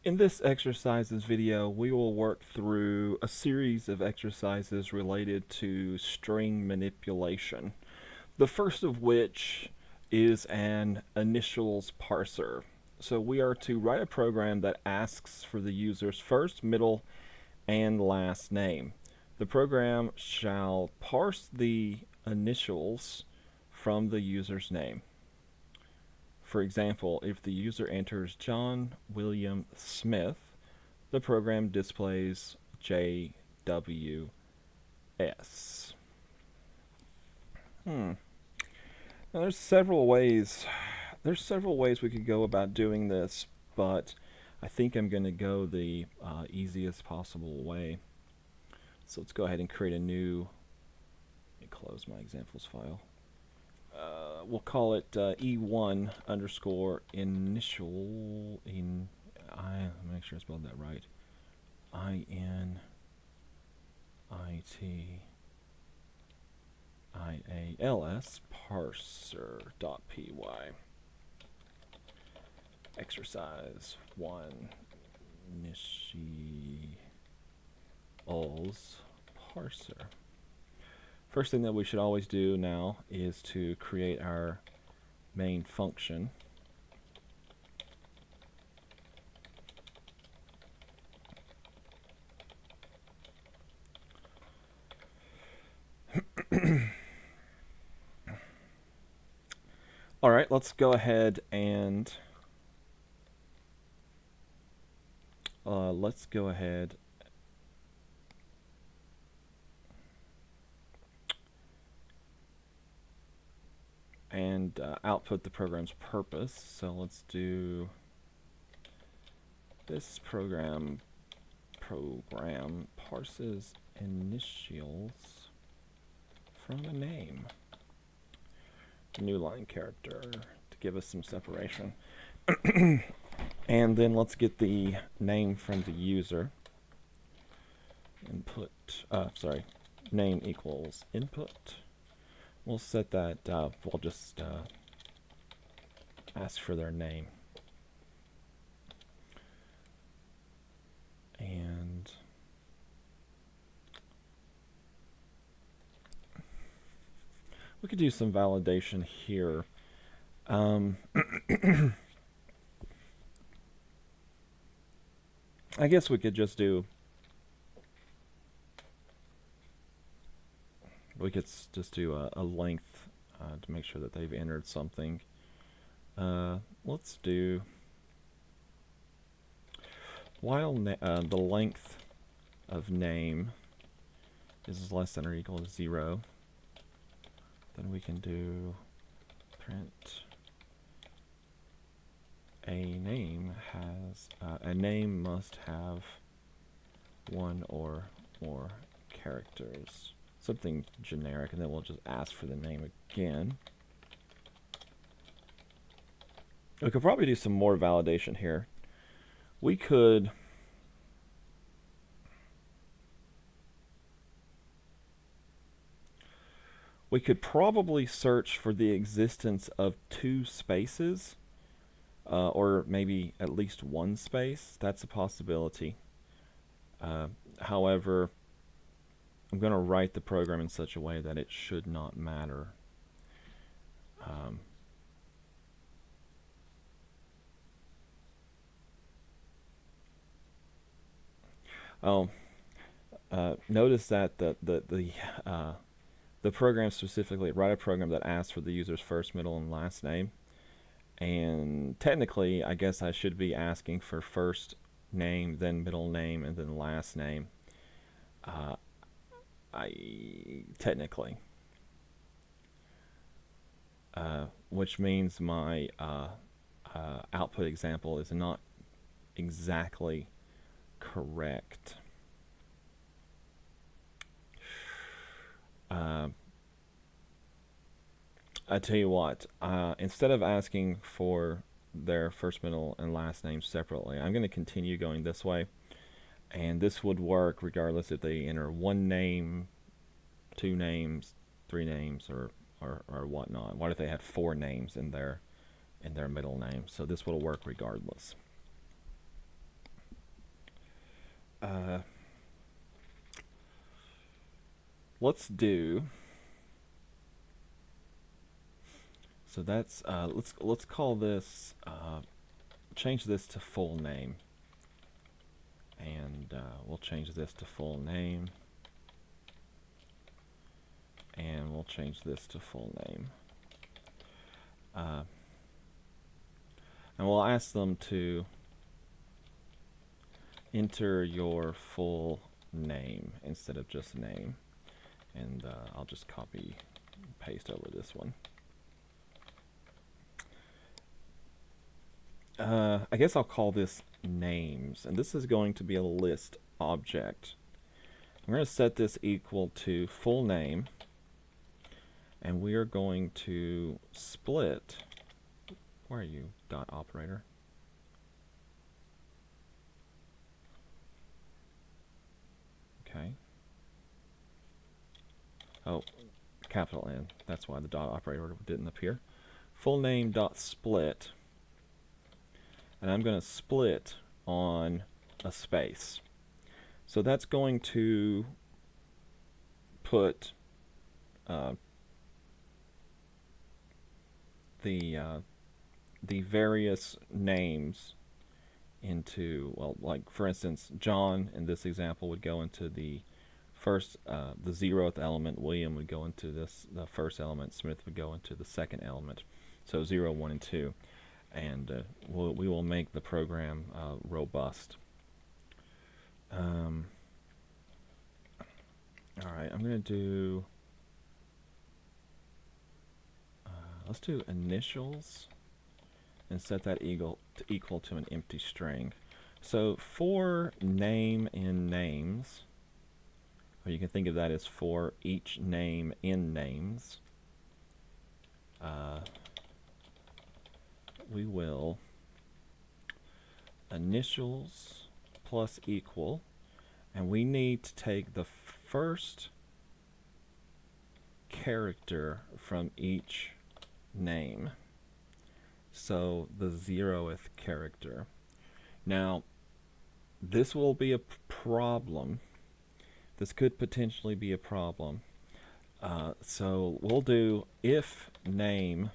In this exercises video, we will work through a series of exercises related to string manipulation. The first of which is an initials parser. So we are to write a program that asks for the user's first, middle, and last name. The program shall parse the initials from the user's name. For example, if the user enters John William Smith, the program displays JWS. Now there's several ways we could go about doing this, but I think I'm going to go the easiest possible way. So let's go ahead and create a new, let me close my examples file. We'll call it E1 underscore initial in let me make sure I spelled that right. INITIALS parser.py. Exercise 1 initials parser. First thing that we should always do now is to create our main function. All right, let's go ahead and output the program's purpose. So let's do this program parses initials from a name. New line character to give us some separation. And then let's get the name from the user. Name equals input. We'll set that, we'll just ask for their name. And we could do some validation here. I guess we could just do a length to make sure that they've entered something. Let's do while the length of name is less than or equal to 0, then we can do print a name must have one or more characters. Something generic, and then we'll just ask for the name again. We could probably do some more validation here. We could probably search for the existence of 2 spaces, or maybe at least 1 space. That's a possibility. However, I'm going to write the program in such a way that it should not matter. Notice that the program specifically write a program that asks for the user's first, middle, and last name. And technically, I guess I should be asking for first name, then middle name, and then last name. Technically, which means my output example is not exactly correct. I tell you what, instead of asking for their first, middle, and last name separately, I'm going to continue going this way. And this would work regardless if they enter 1 name, 2 names, 3 names, or whatnot. What if they had 4 names in their middle name? So this will work regardless. let's do. So that's let's call this change this to full name, and we'll change this to full name, and we'll change this to full name. And we'll ask them to enter your full name instead of just name. And I'll just copy and paste over this one. I guess I'll call this names, and this is going to be a list object. I'm going to set this equal to full name, and we are going to split. Where are you, dot operator? Okay. Oh, capital N. That's why the dot operator didn't appear. Full name dot split, and I'm going to split on a space. So that's going to put the various names into, well, like for instance, John in this example would go into the first, the 0th element. William would go into the first element. Smith would go into the second element. So 0, 1, and 2. And we will make the program robust. All right, I'm going to do, let's do initials and set that equal to an empty string. So for name in names, or you can think of that as for each name in names, we will initials plus equal, and we need to take the first character from each name. So the 0th character. Now, this will be a problem. This could potentially be a problem. So we'll do if length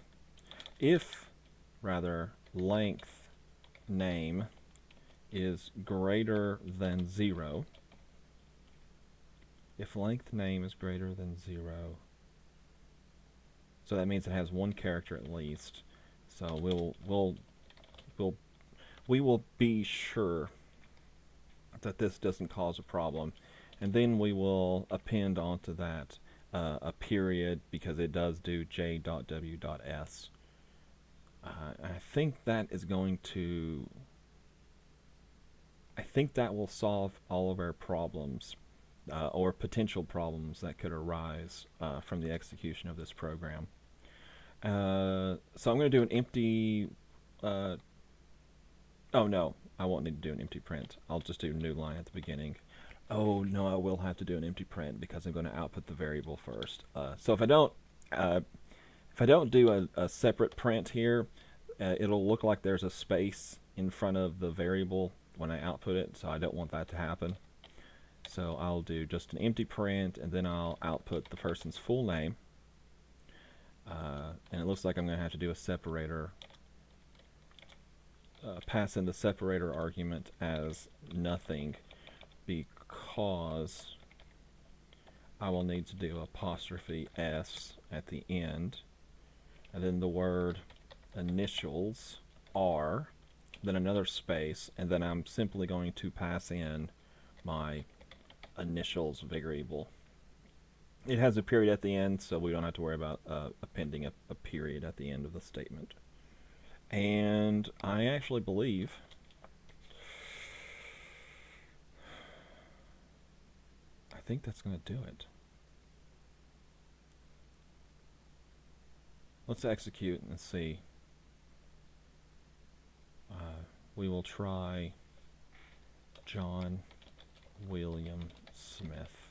name is greater than 0. If length name is greater than 0, so that means it has one character at least. So we will be sure that this doesn't cause a problem, and then we will append onto that a period, because it does do j.w.s. I think that is going to. I think that will solve all of our problems, or potential problems that could arise from the execution of this program. So I'm going to do an empty. Oh no, I won't need to do an empty print. I'll just do a new line at the beginning. Oh no, I will have to do an empty print because I'm going to output the variable first. So if I don't do a separate print here, it'll look like there's a space in front of the variable when I output it. So I don't want that to happen. So I'll do just an empty print, and then I'll output the person's full name. And it looks like I'm going to have to do a separator, pass in the separator argument as nothing, because I will need to do apostrophe s at the end, and then the word initials are, then another space, and then I'm simply going to pass in my initials variable. It has a period at the end, so we don't have to worry about appending a period at the end of the statement. And I actually believe I think that's going to do it. Let's execute and see. We will try John William Smith.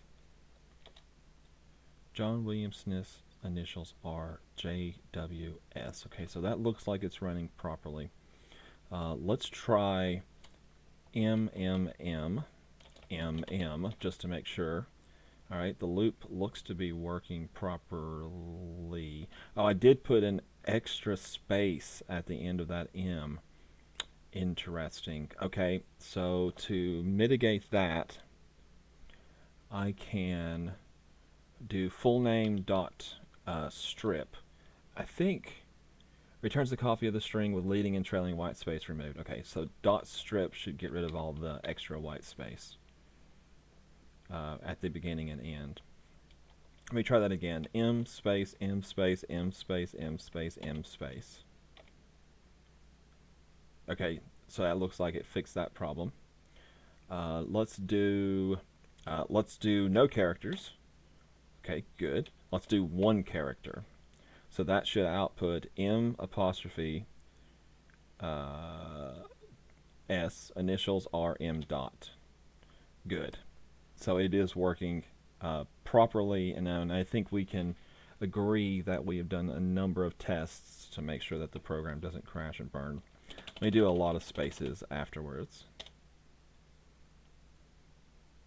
John William Smith's initials are JWS. Okay, so that looks like it's running properly. Let's try MMM just to make sure. All right, the loop looks to be working properly. Oh, I did put an extra space at the end of that M. Interesting. Okay, so to mitigate that, I can do full name dot strip. I think returns the copy of the string with leading and trailing white space removed. Okay, so dot strip should get rid of all the extra white space at the beginning and end. Let me try that again. M space, M space, M space, M space, M space. Okay, so that looks like it fixed that problem. Let's do no characters. Okay, good. Let's do one character. So that should output M apostrophe S, initials are M dot. Good. So it is working properly, and I think we can agree that we have done a number of tests to make sure that the program doesn't crash and burn. Let me do a lot of spaces afterwards.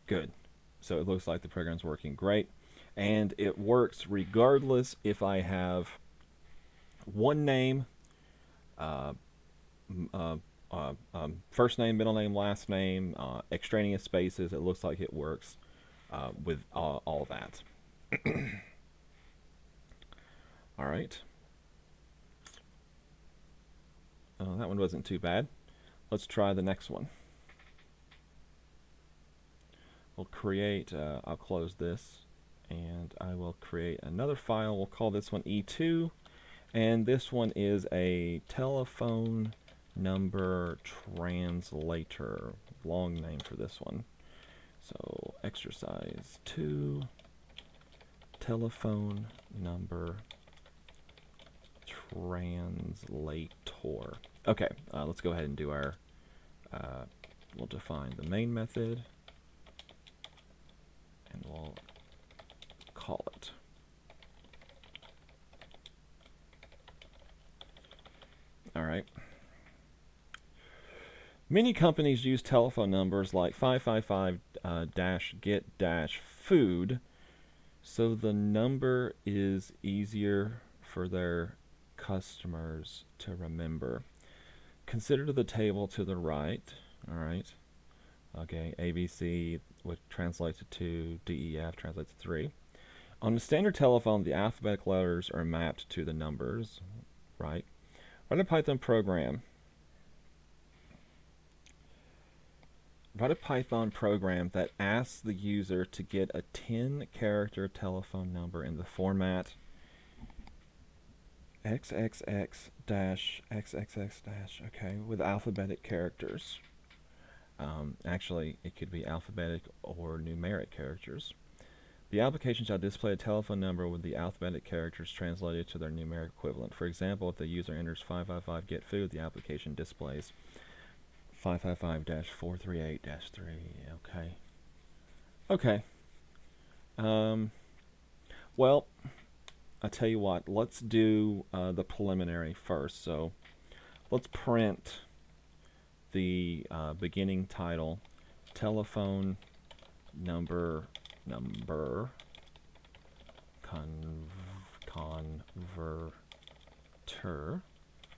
Good. So it looks like the program's working great, and it works regardless if I have one name, first name, middle name, last name, extraneous spaces. It looks like it works with all that. All right. That one wasn't too bad. Let's try the next one. We'll create, I'll close this, and I will create another file. We'll call this one E2, and this one is a telephone number translator. Long name for this one. So exercise 2, telephone number translator. Okay, let's go ahead and do our, we'll define the main method, and we'll call it. All right. Many companies use telephone numbers like 555-get-food, so the number is easier for their customers to remember. Consider the table to the right. All right. Okay, ABC, which translates to 2, DEF translates to 3. On a standard telephone, the alphabetic letters are mapped to the numbers, right? Write a Python program. Write a Python program that asks the user to get a 10-character telephone number in the format XXX-XXX-, okay, with alphabetic characters. Actually, it could be alphabetic or numeric characters. The application shall display a telephone number with the alphabetic characters translated to their numeric equivalent. For example, if the user enters 555 get food, the application displays 555-438-3. Okay. Okay. Well, I tell you what. Let's do the preliminary first. So let's print the beginning title, telephone number converter,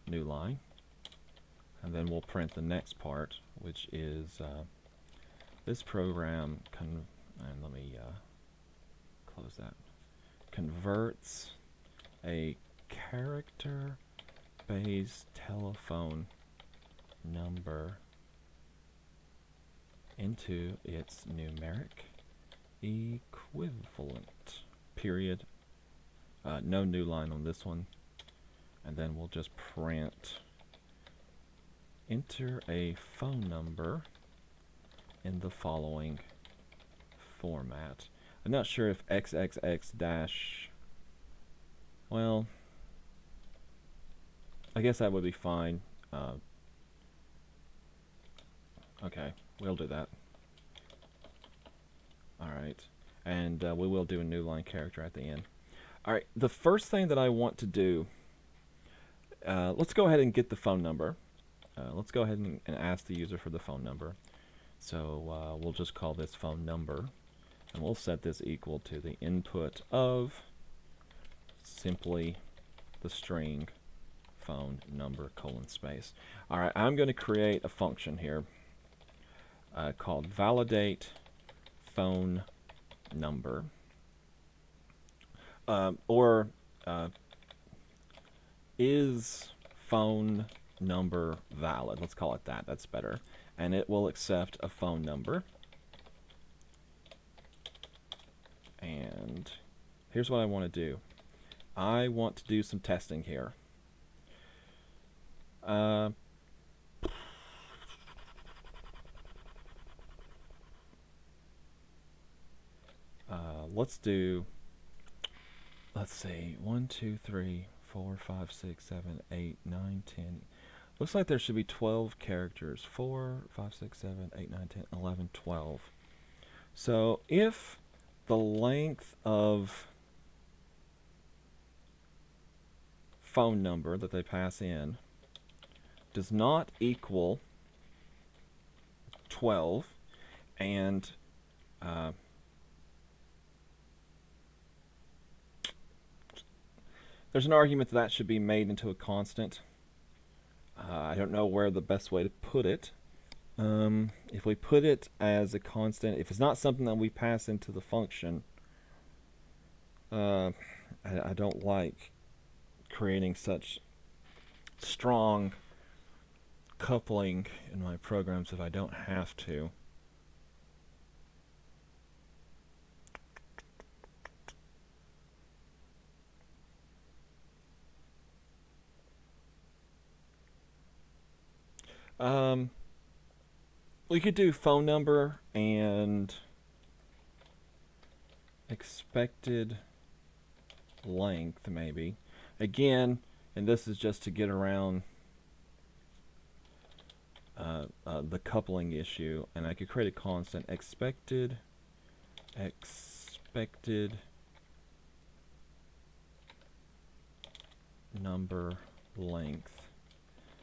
new line, and then we'll print the next part, which is this program and let me close that, converts a character-based telephone number into its numeric equivalent. Period. No new line on this one. And then we'll just print enter a phone number in the following format. I'm not sure if XXX dash, well, I guess that would be fine. Okay, we'll do that. Alright, and we will do a new line character at the end. Alright, the first thing that I want to do, let's go ahead and get the phone number. Let's go ahead and ask the user for the phone number. So we'll just call this phone number. And we'll set this equal to the input of simply the string phone number colon space. All right, I'm going to create a function here called validate phone number, or is phone number valid? Let's call it that. That's better. And it will accept a phone number. And here's what I want to do. I want to do some testing here. Let's see, 1, 2, 3, 4, 5, 6, 7, 8, 9, 10. Looks like there should be 12 characters. 4, 5, 6, 7, 8, 9, 10, 11, 12. So if the length of phone number that they pass in does not equal 12, and there's an argument that should be made into a constant. I don't know where the best way to put it. If we put it as a constant, if it's not something that we pass into the function, I don't like creating such strong coupling in my programs if I don't have to. We could do phone number and expected length, maybe. Again, and this is just to get around the coupling issue, and I could create a constant expected number length.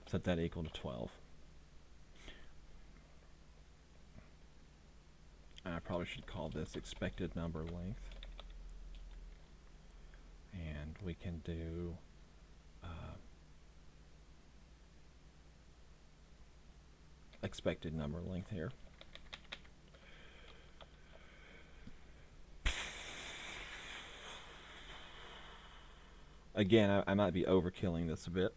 Set that equal to 12. I probably should call this expected number length. And we can do expected number length here. Again, I might be overkilling this a bit.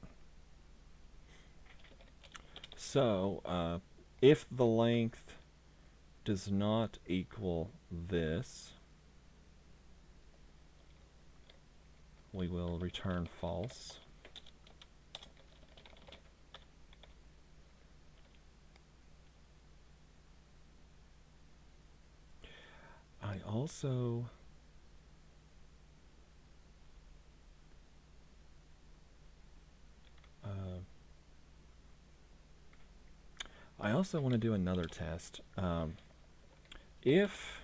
So, if the length does not equal this, we will return false. I also want to do another test. If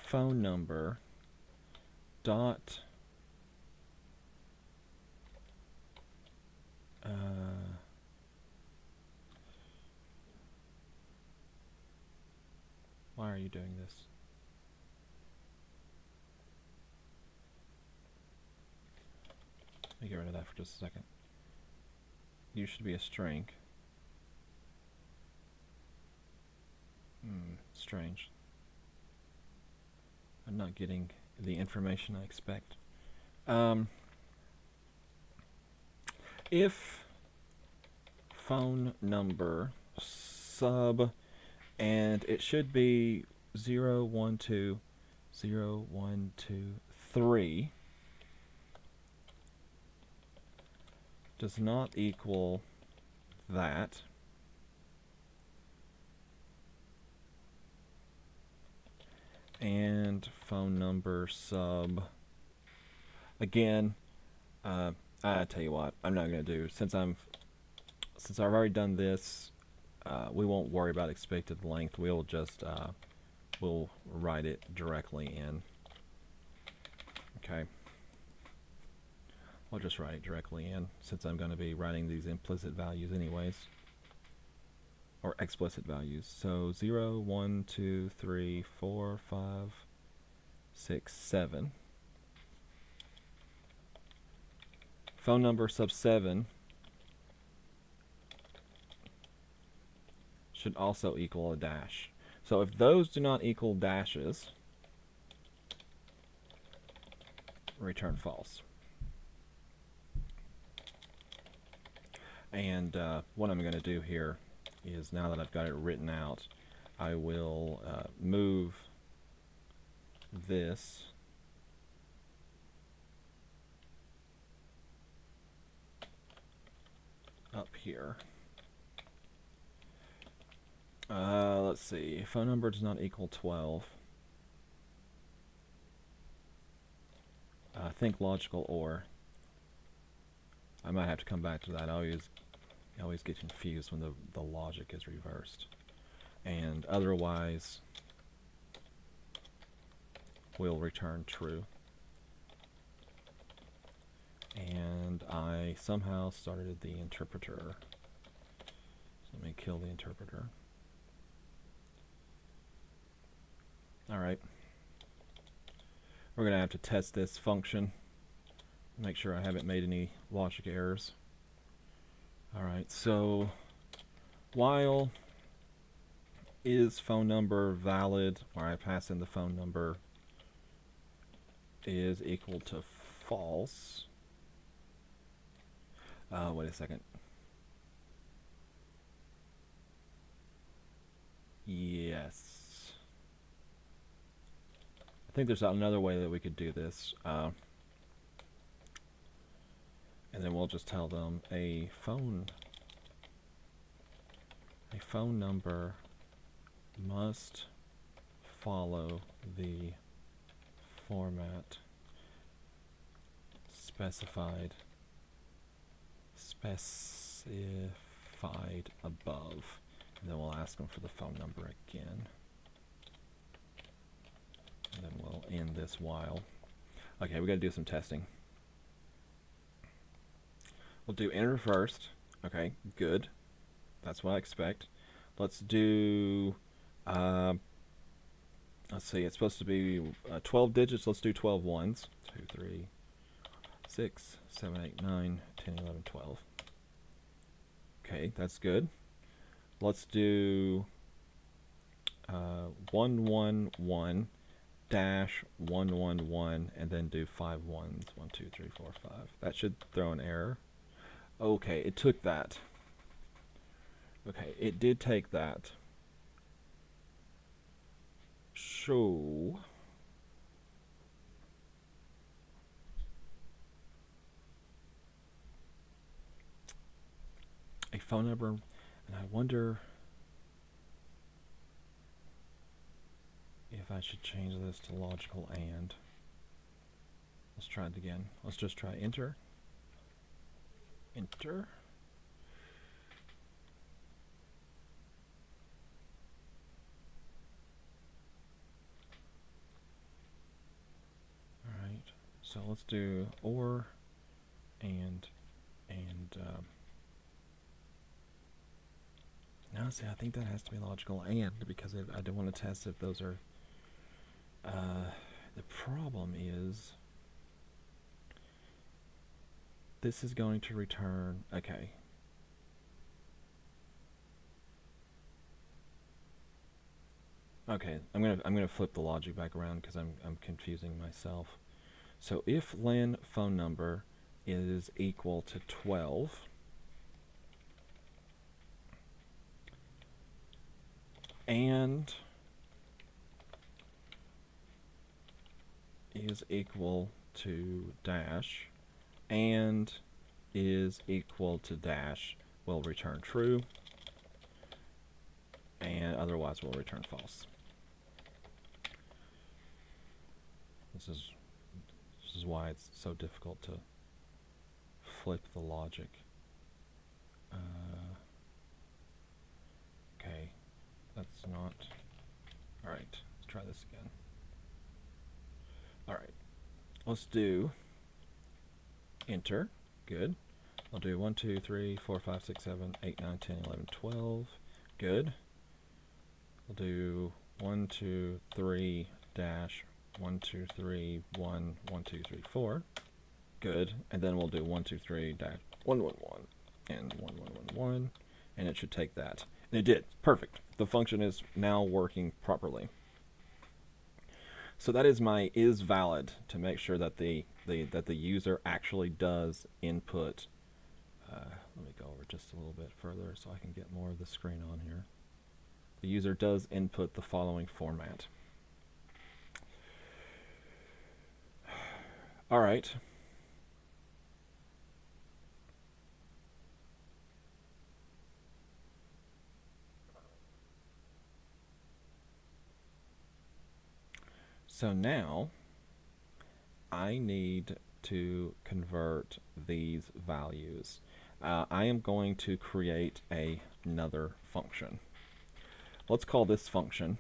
phone number dot why are you doing this? Let me get rid of that for just a second. You should be a string. Strange. I'm not getting the information I expect. If phone number sub, and it should be 0, 1, 2, 0, 1, 2, 3, does not equal that, and phone number sub, again, I tell you what, I'm not going to do, since I've already done this, we won't worry about expected length. We'll just we'll write it directly in. Okay, I'll just write it directly in, since I'm going to be writing these implicit values anyways. or explicit values. So 0, 1, 2, 3, 4, 5, 6, 7. Phone number sub 7 should also equal a dash. So if those do not equal dashes, return false. And what I'm going to do here is, now that I've got it written out, I will move this up here. Let's see. Phone number does not equal 12. Think logical or. I might have to come back to that. I always get confused when the logic is reversed. And otherwise, we'll return true. And I somehow started the interpreter. So let me kill the interpreter. Alright. We're going to have to test this function. Make sure I haven't made any logic errors. Alright, so while is phone number valid, where I pass in the phone number, is equal to false. Wait a second. Yes. I think there's another way that we could do this. And then we'll just tell them a phone number must follow the format specified above. And then we'll ask them for the phone number again. And then we'll end this while. Okay, we got to do some testing. We'll do enter first. Okay, good. That's what I expect. Let's do, let's see, it's supposed to be 12 digits. Let's do 12 ones. 2, 3, 6, 7, 8, 9, 10, 11, 12. Okay, that's good. Let's do 111 dash 111 and then do 5 ones. 1, 2, 3, 4, 5. That should throw an error. Okay, it took that. Okay, it did take that. So a phone number, and I wonder if I should change this to logical and. Let's try it again. Let's just try enter. Enter. Alright, so let's do or and now see, I think that has to be logical and, because I don't want to test if those are the problem is this is going to return, okay. Okay, I'm gonna flip the logic back around because I'm confusing myself. So if len phone number is equal to 12, and is equal to dash, and is equal to dash, will return true, and otherwise will return false. This is why it's so difficult to flip the logic. Okay, that's not. Alright, let's try this again. Alright, let's do enter. Good. I'll do 1, 2, 3, 4, 5, 6, 7, 8, 9, 10, 11, 12. Good. We'll do 1, 2, 3 dash 1, 2, 3, 1, 1, 2, 3, 4. Good. And then we'll do 1, 2, 3 dash 1, 1, 1 and 1, 1, 1, 1, and it should take that. And it did. Perfect. The function is now working properly. So that is my is valid to make sure that the user actually does input. Let me go over just a little bit further so I can get more of the screen on here. The user does input the following format. All right. So now I need to convert these values. I am going to create another function. Let's call this function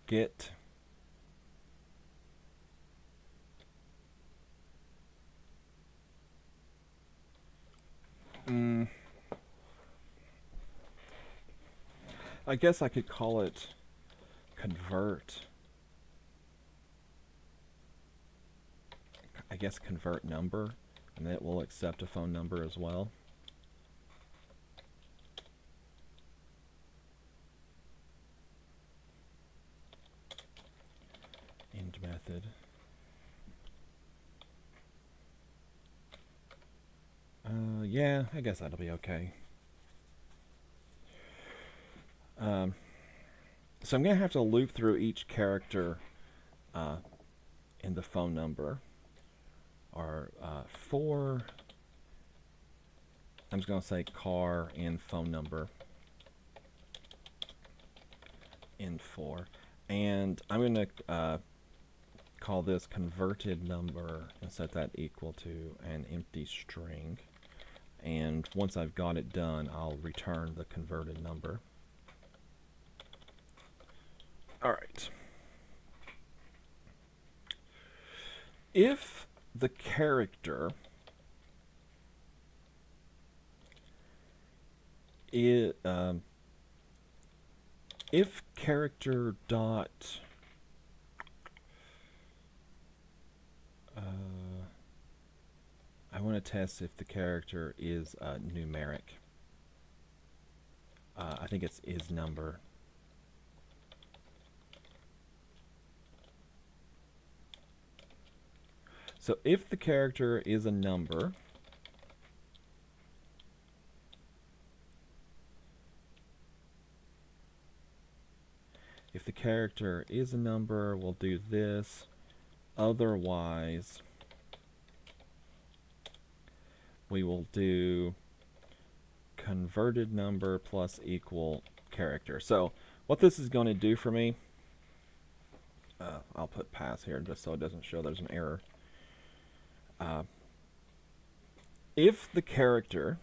get I guess I could call it convert. I guess convert number, and it will accept a phone number as well. End method. Yeah, I guess that'll be okay. So I'm going to have to loop through each character in the phone number. Or for, I'm just going to say car and phone number in for. And I'm going to call this converted number and set that equal to an empty string. And once I've got it done, I'll return the converted number. All right. If the character is, if character dot I want to test if the character is numeric. I think it's is number. So if the character is a number, we'll do this. Otherwise, we will do converted number plus equal character. So what this is going to do for me, I'll put pass here just so it doesn't show there's an error. If the character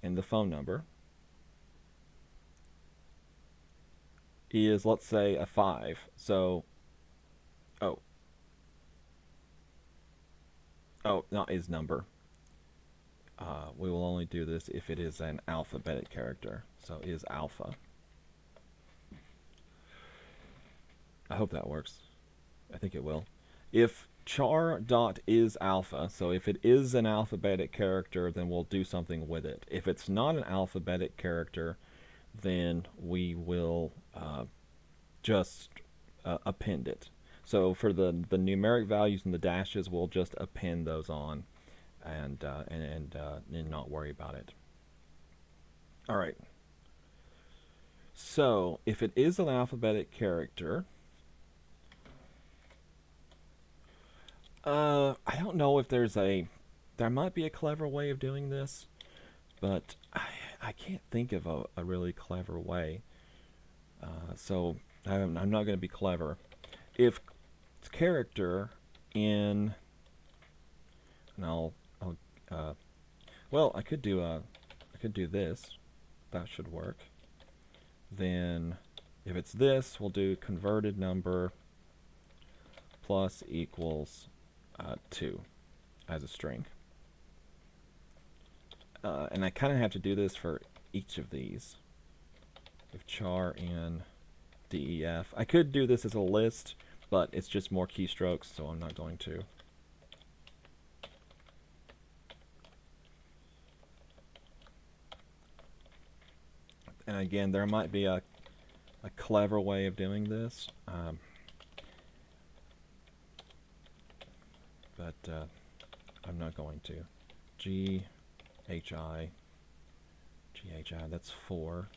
in the phone number is, let's say, a 5, so not is number. We will only do this if it is an alphabetic character. So is alpha. I hope that works. I think it will. If char dot is alpha, so if it is an alphabetic character, then we'll do something with it. If it's not an alphabetic character, then we will just append it. So for the numeric values and the dashes, we'll just append those on and not worry about it. All right. So if it is an alphabetic character, I don't know if there might be a clever way of doing this, but I can't think of a really clever way. So I'm not going to be clever. If character in, and well, I could do this. That should work. Then if it's this, we'll do converted number plus equals 2 as a string. And I kind of have to do this for each of these. If char in def. I could do this as a list, but it's just more keystrokes, so I'm not going to. And again, there might be a clever way of doing this, but I'm not going to. GHI, that's 4.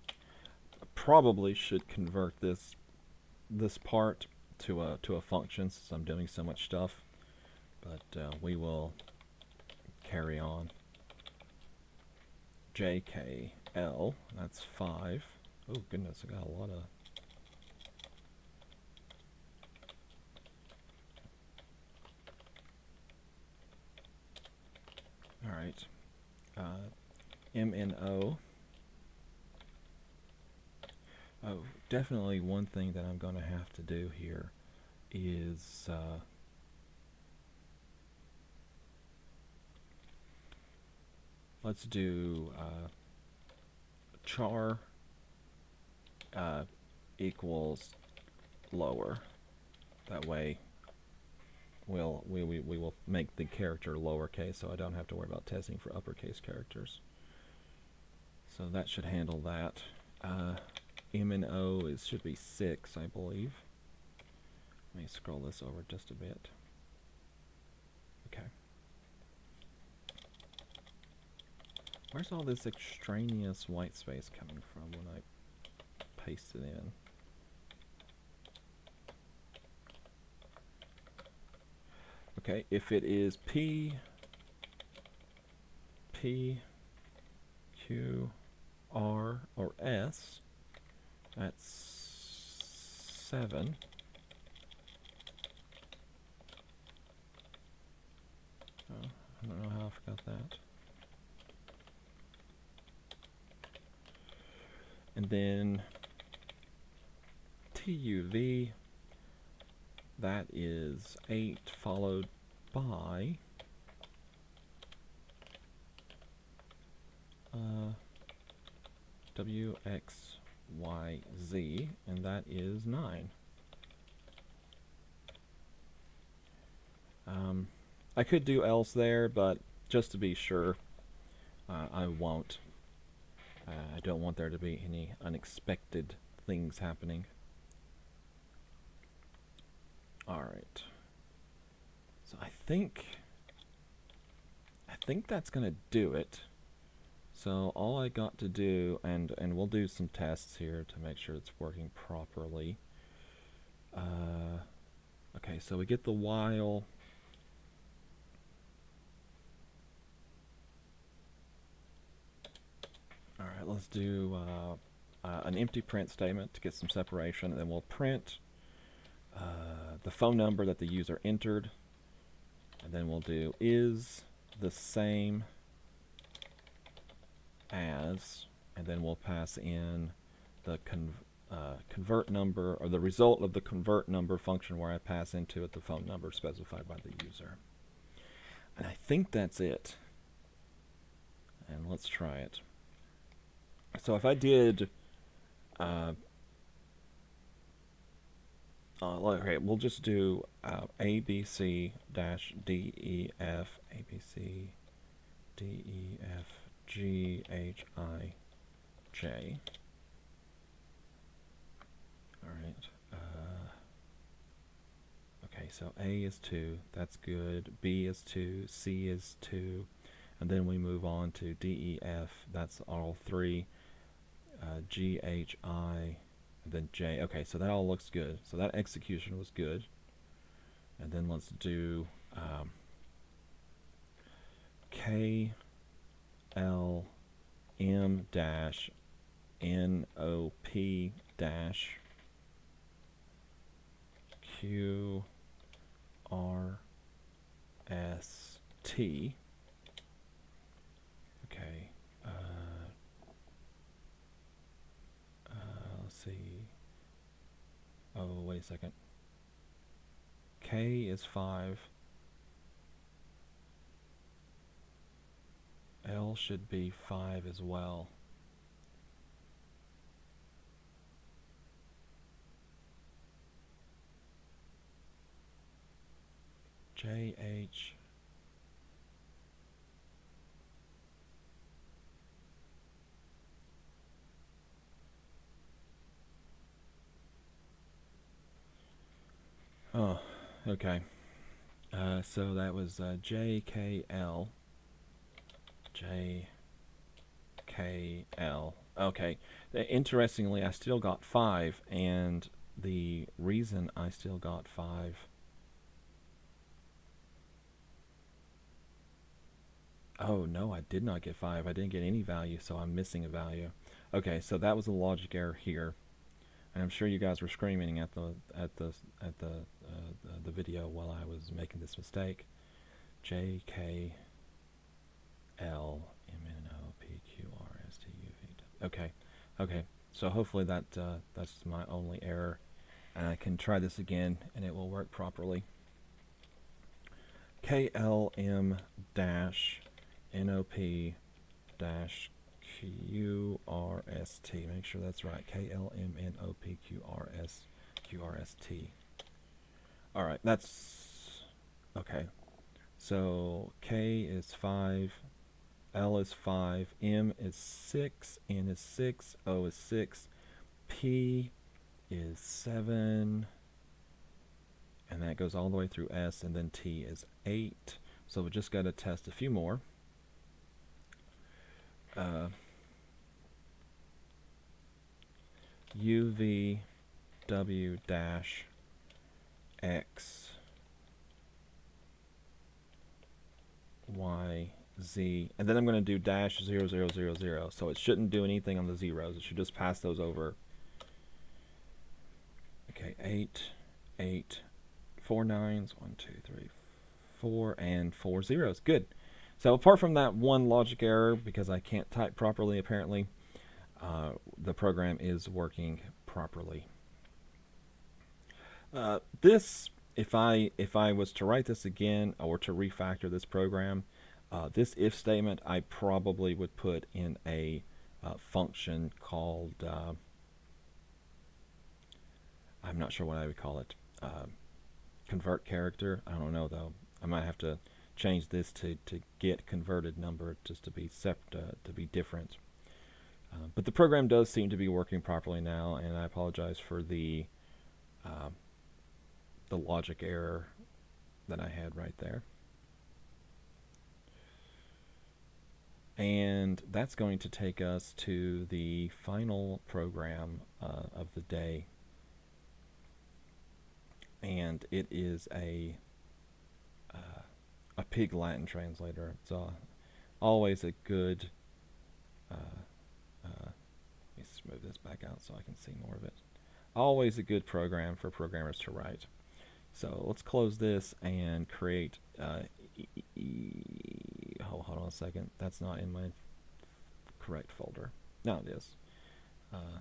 I probably should convert this part to a function since I'm doing so much stuff, but we will carry on. JKL, that's 5. Oh goodness, I got a lot of... Alright. MNO. Oh, definitely one thing that I'm going to have to do here is... let's do char equals lower. That way we will make the character lowercase, so I don't have to worry about testing for uppercase characters. So that should handle that. M and O should be 6, I believe. Let me scroll this over just a bit. Okay. Where's all this extraneous white space coming from when I paste it in? Okay, if it is P, Q, R, or S, that's 7. Oh, I don't know how I forgot that. And then TUV, that is 8 followed by WXYZ, and that is 9. I could do else there, but just to be sure, I won't. I don't want there to be any unexpected things happening. Alright. So I think that's going to do it. So all I got to do, and we'll do some tests here to make sure it's working properly. Okay, so we get the while. Alright, let's do an empty print statement to get some separation, and then we'll print the phone number that the user entered, and then we'll do is the same as, and then we'll pass in the convert number, or the result of the convert number function where I pass into it the phone number specified by the user. And I think that's it. And let's try it. So if I did, okay, we'll just do ABC-DEF, ABC-DEF-GHI-J. Alright. Okay, so A is 2, that's good. B is 2, C is 2, and then we move on to DEF, that's all 3. GHI, and then J. Okay, so that all looks good. So that execution was good. And then let's do K L M dash N O P dash Q R S T. Okay. wait a second. K is 5. L should be 5 as well. J, H. Oh, okay. So that was J, K, L. J, K, L. Okay. Interestingly, I still got 5, and the reason I still got 5... Oh, no, I did not get 5. I didn't get any value, so I'm missing a value. Okay, so that was a logic error here. And I'm sure you guys were screaming at the video while I was making this mistake. J, K, L, M, N, O, P, Q, R, S, T, U, V. Okay, okay. So hopefully that's my only error, and I can try this again, and it will work properly. K, L, M, dash, N, O, P, dash, Q, R, S, T. Make sure that's right. K, L, M, N, O, P, Q, R, S, Q, R, S, T. All right, that's okay. So K is 5, L is 5, M is 6, N is 6, O is 6, P is 7, and that goes all the way through S, and then T is 8. So we just got to test a few more. U, V, W, dash, X, Y, Z, and then I'm going to do dash 0, 0, 0, 0. So it shouldn't do anything on the zeros. It should just pass those over. Okay, 8, 8, 4 9s, 1, 2, 3, 4, and 4 zeros. Good. So apart from that one logic error, because I can't type properly apparently, the program is working properly. This, if I was to write this again or to refactor this program, this if statement I probably would put in a function called, I'm not sure what I would call it, convert character. I don't know though. I might have to change this to get converted number just to be to be different. But the program does seem to be working properly now, and I apologize for the logic error that I had right there. And that's going to take us to the final program of the day, and it is a pig Latin translator. It's always a good let me smooth this back out so I can see more of it. Always a good program for programmers to write. So let's close this and create hold on a second. That's not in my correct folder. No, it is.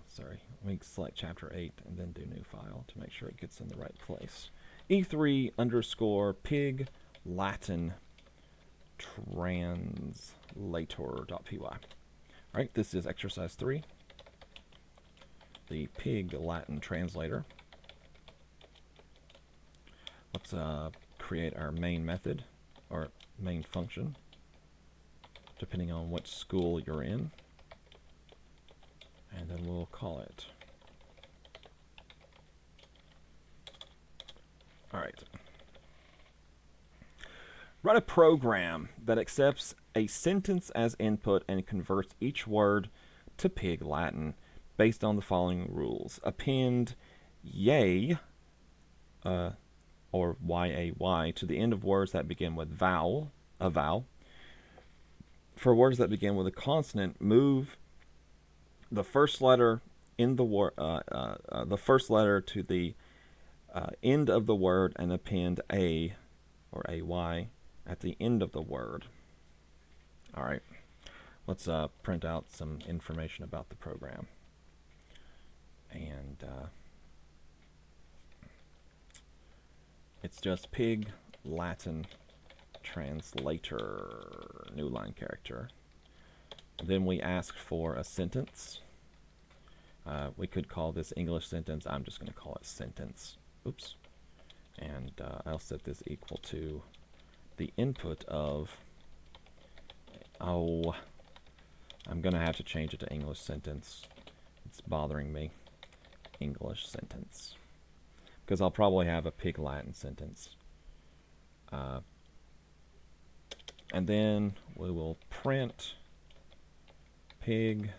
Sorry. Let me select chapter 8 and then do new file to make sure it gets in the right place. E3 underscore pig Latin translator.py. Alright, this is exercise 3. The pig Latin translator. Let's create our main method, or main function, depending on what school you're in. And then we'll call it. Alright. Write a program that accepts a sentence as input and converts each word to pig Latin based on the following rules. Append yay, or Y-A-Y, to the end of words that begin with vowel, a vowel. For words that begin with a consonant, move the first letter in the word, the first letter to the end of the word, and append a, or A-Y, at the end of the word. All right, let's print out some information about the program. And It's just pig Latin translator, new line character. Then we ask for a sentence. We could call this English sentence. I'm just going to call it sentence. Oops. And I'll set this equal to the input of, oh, I'm going to have to change it to English sentence. It's bothering me. English sentence. Because I'll probably have a pig Latin sentence. And then we will print pig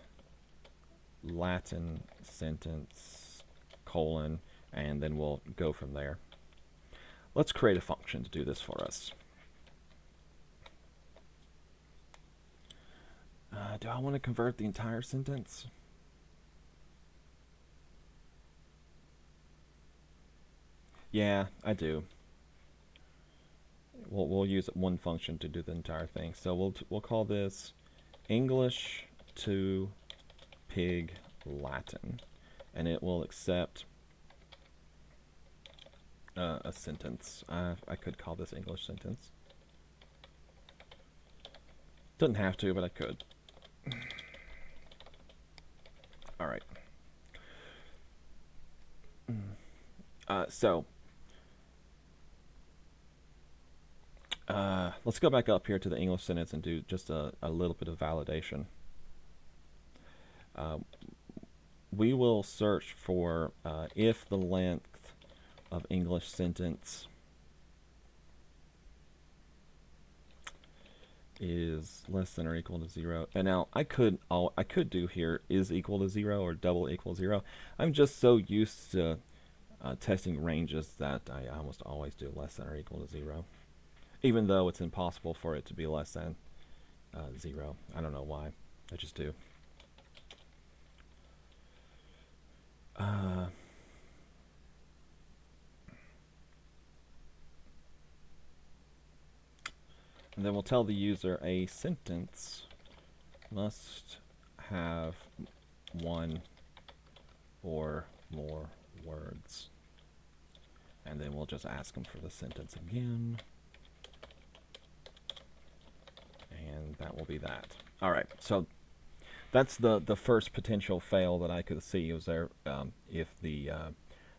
Latin sentence colon, and then we'll go from there. Let's create a function to do this for us. Do I want to convert the entire sentence? Yeah, I do. We'll use one function to do the entire thing. So we'll call this English to pig Latin, and it will accept a sentence. I could call this English sentence. Doesn't have to, but I could. All right. Let's go back up here to the English sentence and do just a little bit of validation. We will search for if the length of English sentence is less than or equal to 0. And now I could do here is equal to 0 or double equal 0. I'm just so used to testing ranges that I almost always do less than or equal to 0, even though it's impossible for it to be less than 0. I don't know why. I just do. And then we'll tell the user a sentence must have one or more words. And then we'll just ask them for the sentence again. And that will be that. All right, so that's the first potential fail that I could see was there if the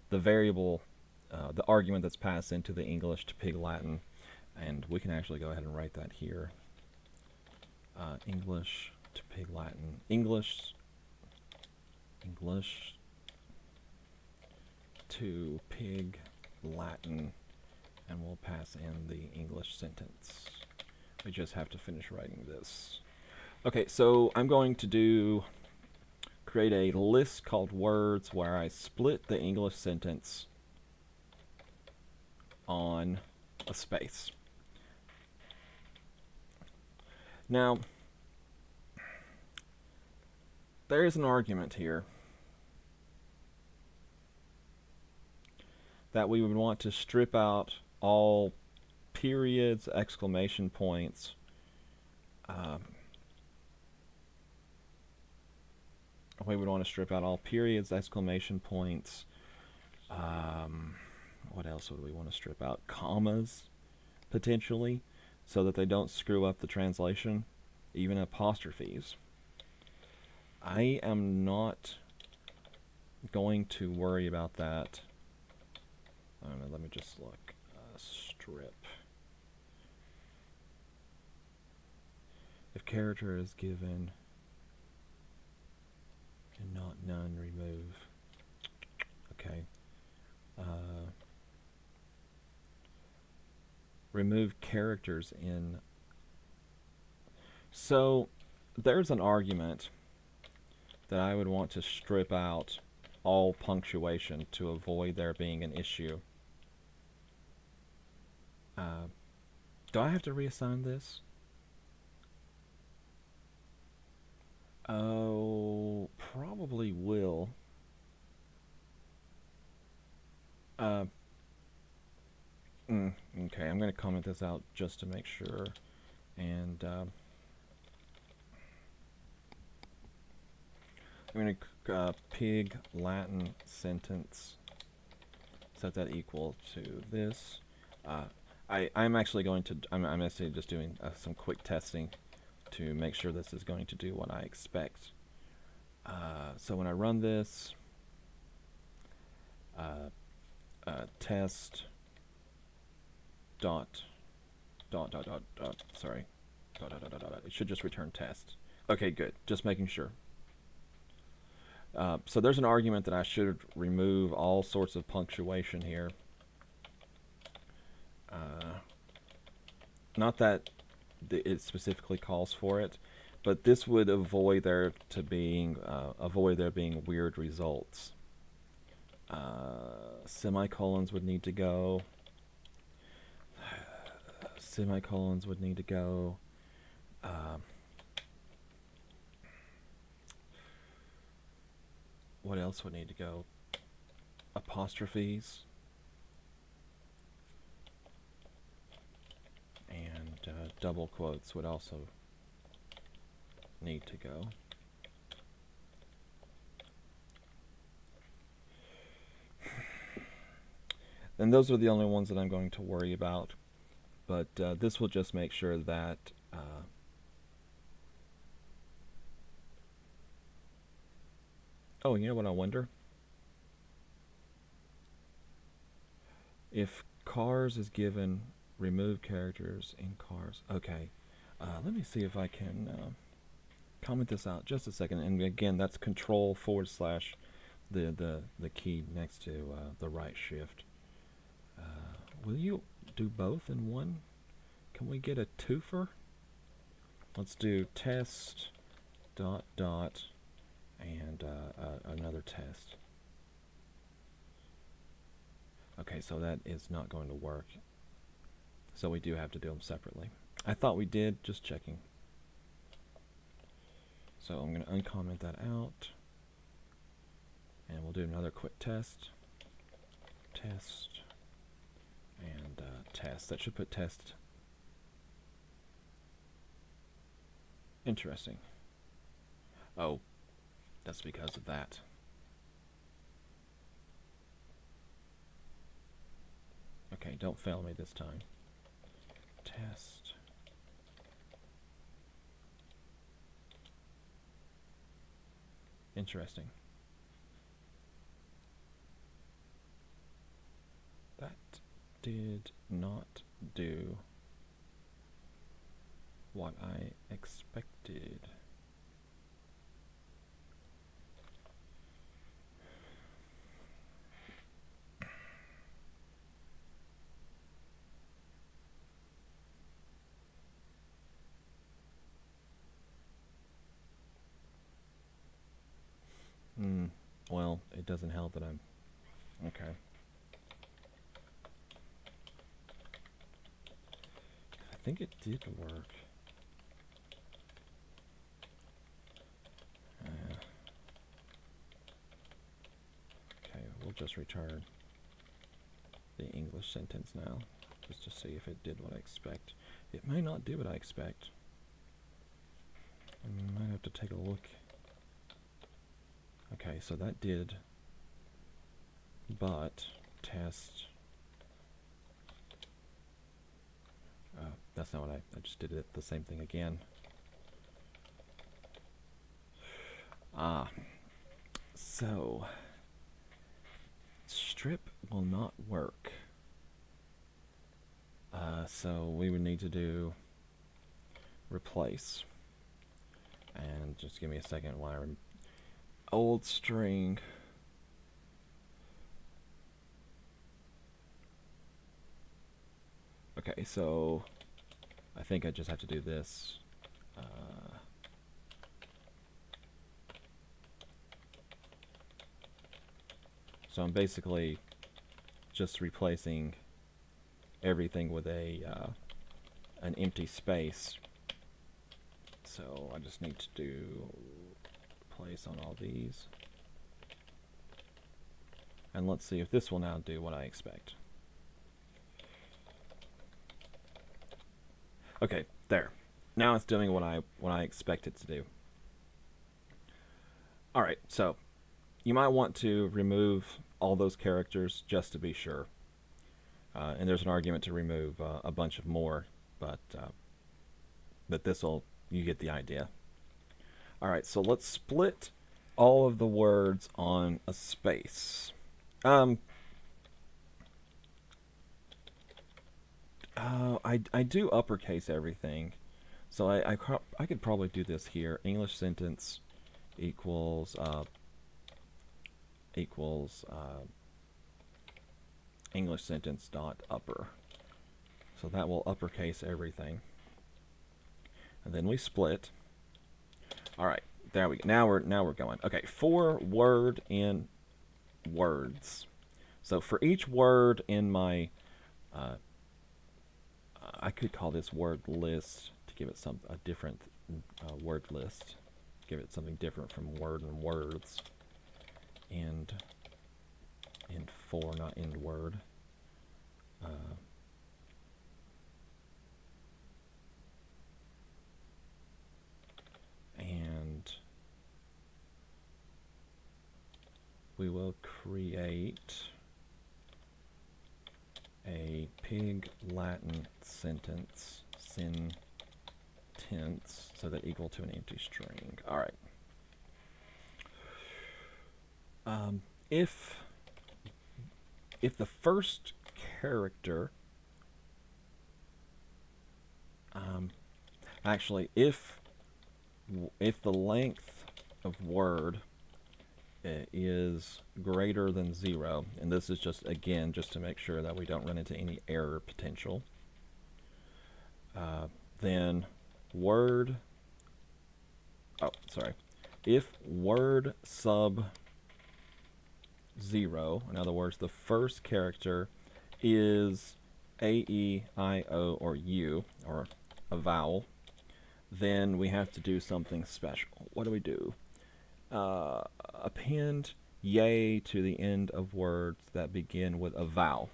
variable, the argument that's passed into the English to pig Latin, and we can actually go ahead and write that here. English to pig Latin. English to pig Latin, and we'll pass in the English sentence. We just have to finish writing this. Okay, so I'm going to create a list called words where I split the English sentence on a space. Now, there is an argument here that we would want to strip out all periods, exclamation points, we would want to strip out all periods, exclamation points, what else would we want to strip out? Commas, potentially, so that they don't screw up the translation, even apostrophes. I am not going to worry about that. I don't know, let me just look. Strip. If character is given and not none, remove. Okay. Remove characters in. So there's an argument that I would want to strip out all punctuation to avoid there being an issue. Do I have to reassign this? Oh, probably will. Okay, I'm going to comment this out just to make sure. And I'm going to pig Latin sentence, set that equal to this. Uh, I'm actually going to, I'm actually just doing some quick testing to make sure this is going to do what I expect. So when I run this, test dot sorry, it should just return test. Okay, good. Just making sure. So there's an argument that I should remove all sorts of punctuation here. Not that it specifically calls for it, but this would avoid there being weird results. Semicolons would need to go. Semicolons would need to go. What else would need to go? Apostrophes. And double quotes would also need to go. And those are the only ones that I'm going to worry about. But this will just make sure that oh, you know what I wonder? If cars is given remove characters in cars. Okay. Let me see if I can comment this out just a second. And again, that's control / the key next to the right shift. Will you do both in one? Can we get a twofer? Let's do test ... and another test. Okay, so that is not going to work. So we do have to do them separately. I thought we did, just checking. So I'm going to uncomment that out. And we'll do another quick test. Test. And test. That should put test. Interesting. Oh, that's because of that. Okay, don't fail me this time. Test. Interesting. That did not do what I expected. Well, it doesn't help that I'm... Okay. I think it did work. Okay, we'll just return the English sentence now, just to see if it did what I expect. It may not do what I expect. I might have to take a look. Okay, so that did, but test. That's not what I just did it the same thing again. So strip will not work. So we would need to do replace. And just give me a second while I old string. Okay, so I think I just have to do this. So I'm basically just replacing everything with an empty space. So I just need to do place on all these. And let's see if this will now do what I expect. Okay, there. Now it's doing what I expect it to do. Alright, so you might want to remove all those characters just to be sure. And there's an argument to remove a bunch of more, but you get the idea. All right, so let's split all of the words on a space. I do uppercase everything, so I could probably do this here. English sentence equals English sentence dot upper. So that will uppercase everything, and then we split. All right, there we go. Now we're going. Okay, for word in words. So for each word in my I could call this word list to give it a different word list. Give it something different from word and words. And for, not end word. And we will create a pig Latin sentence so that equal to an empty string. All right. If the first character, actually, if the length of word is greater than 0, and this is just, again, just to make sure that we don't run into any error potential, then if word sub 0, in other words, the first character is A, E, I, O, or U, or a vowel, then we have to do something special. What do we do? Append yay to the end of words that begin with a vowel.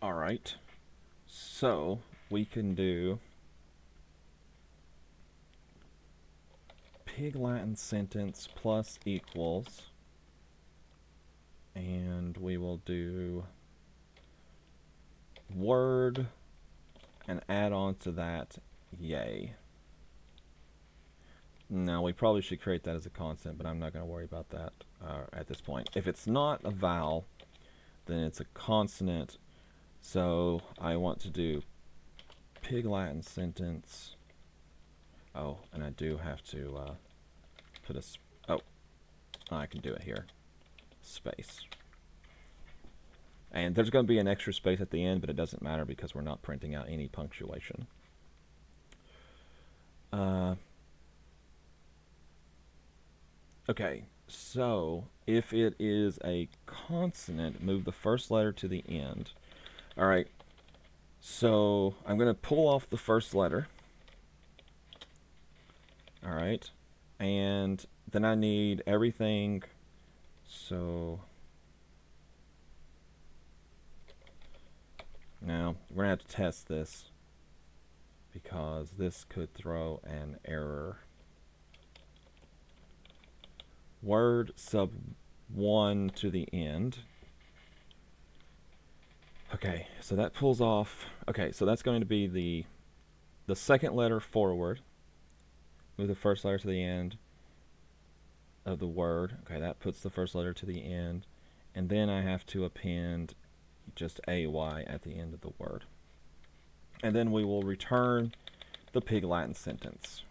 All right, so we can do pig Latin sentence plus equals, and we will do word and add on to that yay. Now, we probably should create that as a constant, but I'm not going to worry about that at this point. If it's not a vowel, then it's a consonant. So I want to do pig Latin sentence. Oh, and I do have to put a... I can do it here. Space. And there's going to be an extra space at the end, but it doesn't matter because we're not printing out any punctuation. Okay, so if it is a consonant, move the first letter to the end. All right, so I'm going to pull off the first letter. All right, and then I need everything. So now we're going to have to test this because this could throw an error. Word sub 1 to the end. Okay, so that pulls off. Okay, so that's going to be the second letter forward. Move the first letter to the end of the word. Okay, that puts the first letter to the end. And then I have to append just AY at the end of the word. And then we will return the pig Latin sentence.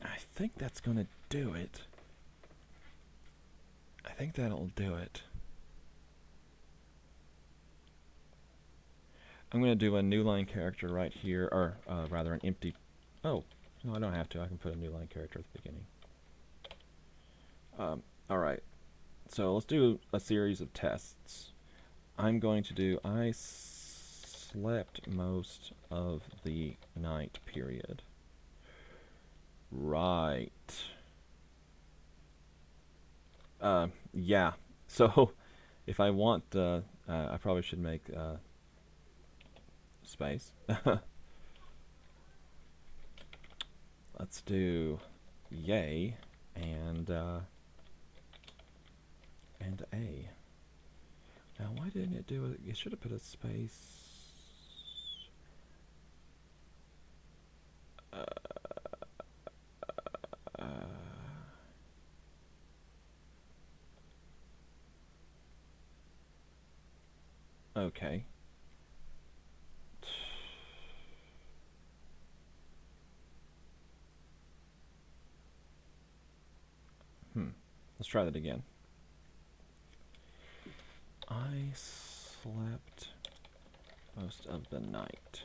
I think that's going to do it. I think that'll do it. I'm going to do a new line character right here, or rather an empty... Oh, no, I don't have to. I can put a new line character at the beginning. Alright, so let's do a series of tests. I'm going to do I slept most of the night, period. Right. Yeah. So if I want, I probably should make space. Let's do yay and A. Now, why didn't it do it? It should have put a space. Uh, okay. Let's try that again. I slept most of the night.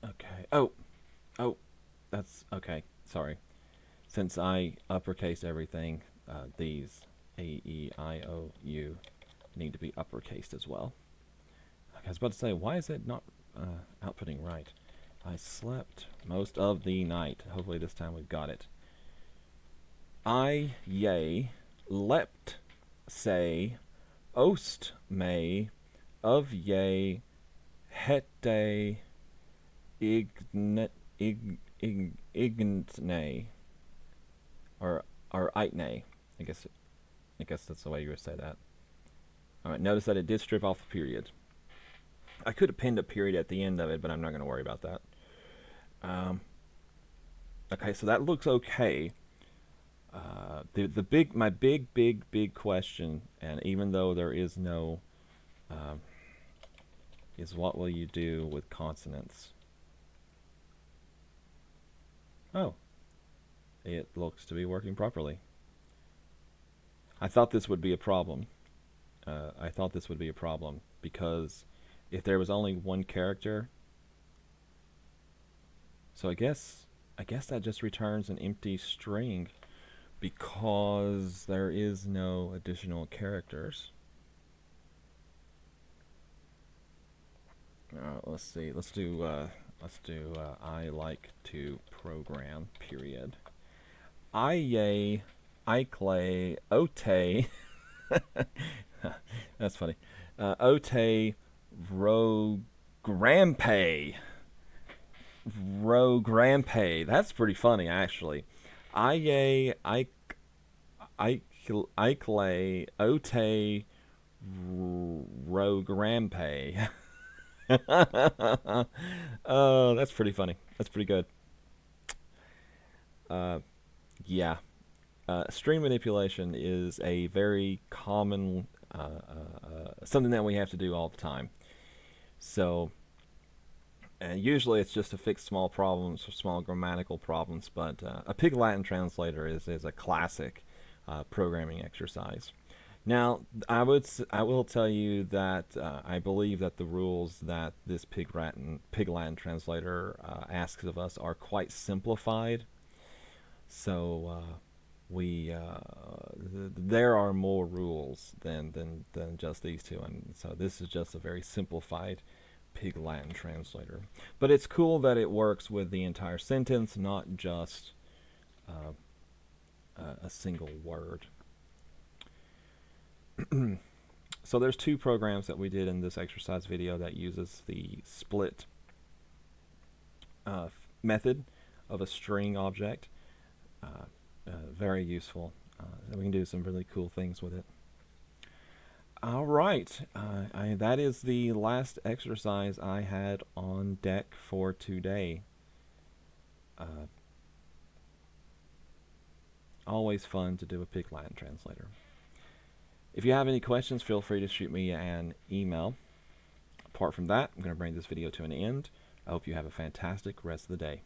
Okay. Oh, that's okay. Sorry. Since I uppercase everything, these A, E, I, O, U need to be uppercased as well. I was about to say, why is it not outputting right? I slept most of the night. Hopefully this time we've got it. I, yea, leapt, say, ost, may, of yea, hete, ignne, ignne, or itne. I guess that's the way you would say that. All right. Notice that it did strip off the period. I could have pinned a period at the end of it, but I'm not going to worry about that. Okay, so that looks okay. My big question, and even though there is no, is what will you do with consonants? Oh, it looks to be working properly. I thought this would be a problem. Because if there was only one character, so I guess that just returns an empty string because there is no additional characters. Let's see. Let's do I like to program. Period. I clay ote. That's funny. Ote ro grampe. That's pretty funny, actually. I clay ote ro grampe. Oh, that's pretty funny. That's pretty good. Yeah. String manipulation is a very common something that we have to do all the time. So, and usually it's just to fix small problems or small grammatical problems, but a Pig Latin translator is a classic programming exercise. Now, I will tell you that I believe that the rules that this Pig Latin translator asks of us are quite simplified. So there are more rules than just these two, and so this is just a very simplified Pig Latin translator. But it's cool that it works with the entire sentence, not just a single word. So there's two programs that we did in this exercise video that uses the split method of a string object. Very useful. We can do some really cool things with it. All right, that is the last exercise I had on deck for today. Always fun to do a Pig Latin translator. If you have any questions, feel free to shoot me an email. Apart from that, I'm going to bring this video to an end. I hope you have a fantastic rest of the day.